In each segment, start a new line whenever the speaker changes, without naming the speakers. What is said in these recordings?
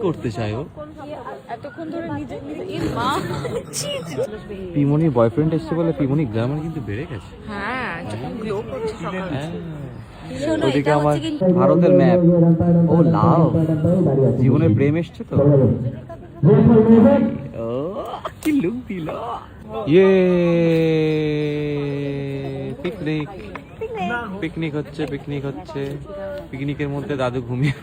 করতে চাই ও
এতক্ষণ ধরে নিজে এর মা
পিমনির বয়ফ্রেন্ড এসছে বলে পিমনি গ্ল্যামার কিন্তু বেড়ে গেছে।
হ্যাঁ গ্লো করছে সকালে।
ওদিকে আমার ভারতের ম্যাপ। ও লাভ জীবনে প্রেম এসছে তো। ও কি লুক দিল। ইয়ে পিকনিক পিকনিক হচ্ছে পিকনিক হচ্ছে। পিকনিকের মধ্যে দাদু ঘুমিয়ে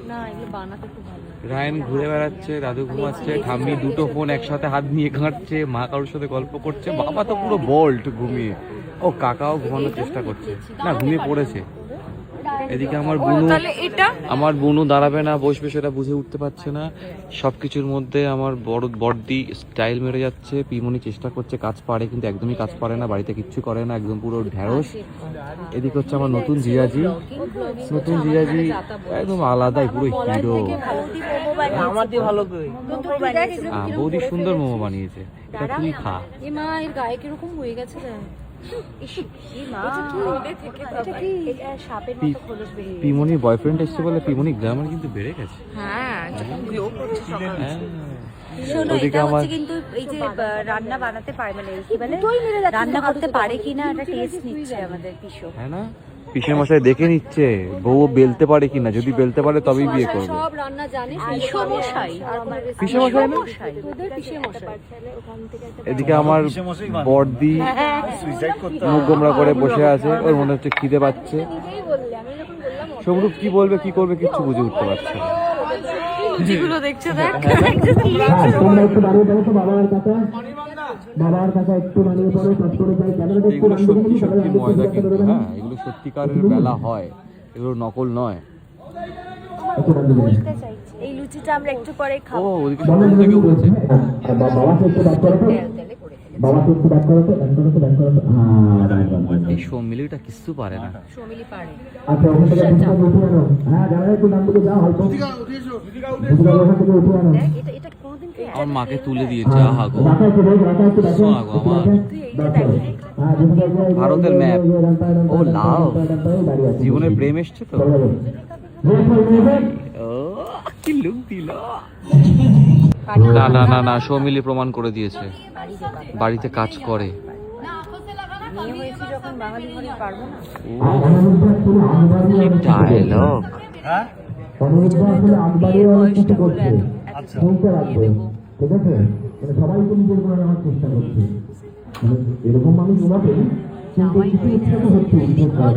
না এগুলো বানাতে খুব ভালো।
রায়ন ঘুরে বেড়াচ্ছে, দাদু ঘুমাচ্ছে, ঠাম্মি দুটো ফোন একসাথে হাত নিয়ে ঘাঁটছে, মা কারোর সাথে গল্প করছে, বাবা তো পুরো বল্ট ঘুমিয়ে। ও কাকাও ঘুমানোর চেষ্টা করছে, না ঘুমিয়ে পড়েছে। এদিকে আমার বুনু দাঁড়াবে না বসবে সেটা বুঝে উঠতে পারছে না। সবকিছুর মধ্যে আমার বড়দি স্টাইল মেরে যাচ্ছে। পিমনি চেষ্টা করছে, কাজ পারে কিন্তু একদমই কাজ পারে না, বাড়িতে কিচ্ছু করে না, একদম পুরো ঢ্যাঁড়স। এদিকে হচ্ছে আমার নতুন জিজাজি, নতুন জিজাজি একদম আলাদাই, পুরো হিরো। বৌদি সুন্দর মোমো বানিয়েছে, এটা তুই খা।
এ মা এর গায়ে কিরকম হয়ে গেছে
পিমনির বয়ফ্রেন্ড এসছে বলে পিমনি গ্ল্যামার কিন্তু বেড়ে গেছে।
হ্যাঁ গ্লো করছে সকালে।
ওদিকে আমার
কিন্তু এই যে রান্না বানাতে পারে, মানে কি বলে রান্না করতে পারে কিনা একটা টেস্ট নিচ্ছে আমাদের পিসো।
হ্যাঁ না, পিসের মশাই দেখে নিচ্ছে বউ বেলতে পারে কিনা, যদি বেলতে পারে তবেই বিয়ে করবে।
সব রান্না জানিস
পিসো মশাই,
পিসে মশাই না,
পিসে মশাই।
এদিকে আমার বড়দি মুখ গোমরা করে বসে আছে, ওর মনে হচ্ছে খিদে পাচ্ছে। সবরূপ কি বলবে কি করবে কিচ্ছু বুঝে উঠতে পারছে না।
যেগুলো দেখছে দেখ
এগুলো সত্যি সত্যি ময়দা কিন্তু, হ্যাঁ এগুলো সত্যিকারের বেলা হয়, এগুলো নকল নয়।
এই লুচিটা আমরা একটু পরে
ও
খাবো।
ওদিকে সকাল থেকে উঠেছে। এই সৌমিলিটা কিছু পারে না।
সমিলি পারে।
এটা কোনোদিন
আমার মাকে তুলে দিয়েছে, আহা গো শোনা গো আমার। ভারতের ম্যাপ। ও লাভ জীবনে প্রেম এসছে তো। ও কি লুক দিল। না না না না, সৌমিলি প্রমাণ করে দিয়েছে বাড়িতে কাজ করে।
মেয়ে হয়েছি যখন বাঙালি ঘরে পারবো না।
কি ডায়লগ।
বিয়ের বয়সটা হলো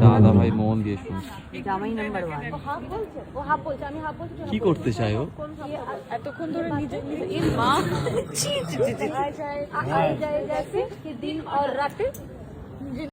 দাদা ভাই মন দিয়ে শুনছে।
জামাই নাম্বার 1।
ও হাফ বলছে, আমি হাফ বলছি।
কি করতে চাই ও
এতক্ষণ ধরে নিজে এর মা আয় যায় দিন আর রাতে